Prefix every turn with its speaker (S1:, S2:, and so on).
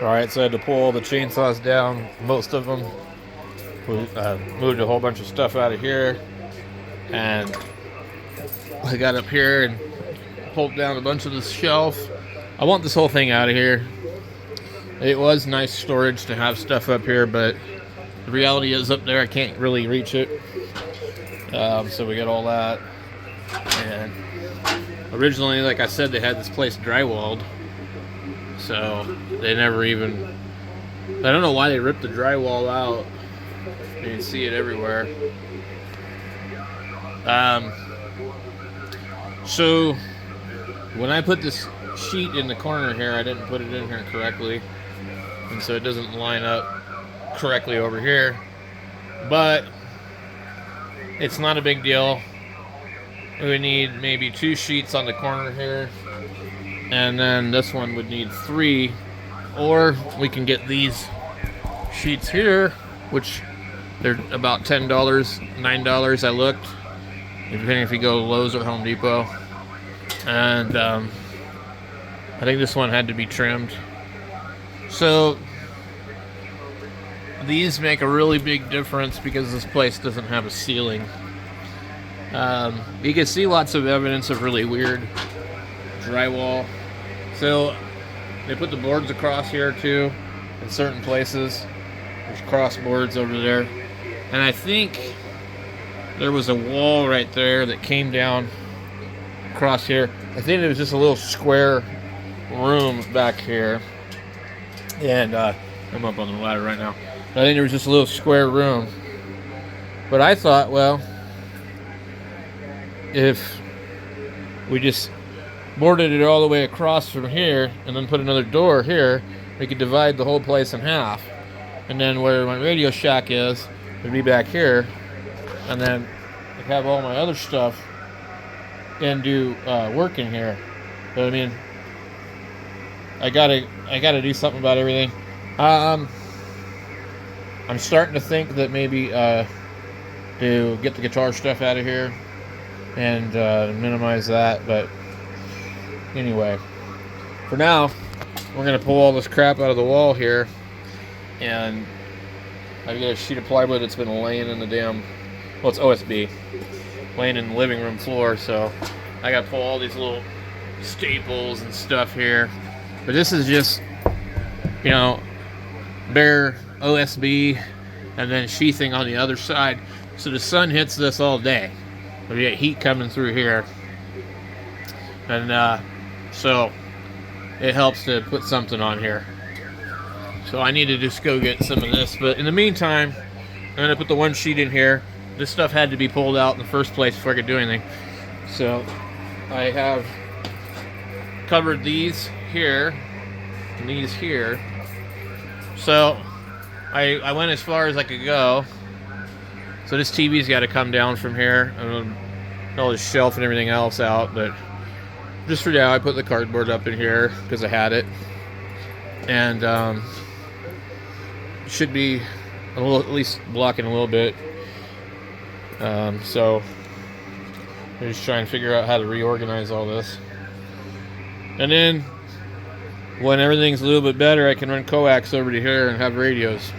S1: Alright, so I had to pull all the chainsaws down, most of them. We moved a whole bunch of stuff out of here. And I got up here and pulled down a bunch of this shelf. I want this whole thing out of here. It was nice storage to have stuff up here, but the reality is up there I can't really reach it. So we got all that. And originally, like I said, they had this place drywalled. So they never even... I don't know why they ripped the drywall out. You can see it everywhere. So when I put this sheet in the corner here, I didn't put it in here correctly. And so it doesn't line up correctly over here. But it's not a big deal. We would need maybe 2 sheets on the corner here. And then this one would need 3. Or we can get these sheets here, which they're about $10, $9 I looked, depending if you go to Lowe's or Home Depot. And I think this one had to be trimmed. So these make a really big difference because this place doesn't have a ceiling. You can see lots of evidence of really weird drywall. So they put the boards across here too in certain places. There's cross boards over there. And I think there was a wall right there that came down across here. I think it was just a little square room back here. And I'm up on the ladder right now. I think there was just a little square room. But I thought, well, if we just boarded it all the way across from here and then put another door here, we could divide the whole place in half. And then where my Radio Shack is, would be back here. And then I'd have all my other stuff and do work in here. But I mean, I gotta do something about everything. I'm starting to think that maybe to get the guitar stuff out of here and minimize that. But anyway, for now, we're gonna pull all this crap out of the wall here, and I've got a sheet of plywood that's been laying in the damn, well, it's OSB, laying in the living room floor. So I gotta pull all these little staples and stuff here. But this is just, you know, bare OSB and then sheathing on the other side. So the sun hits this all day. We get heat coming through here. And so it helps to put something on here. So I need to just go get some of this. But in the meantime, I'm going to put the one sheet in here. This stuff had to be pulled out in the first place before I could do anything. So I have covered these here and these here. So I went as far as I could go. So this TV's got to come down from here. And all this shelf and everything else out. But just for now, I put the cardboard up in here because I had it. And should be a little, at least blocking a little bit. So I'm just trying to figure out how to reorganize all this. And then when everything's a little bit better, I can run coax over to here and have radios.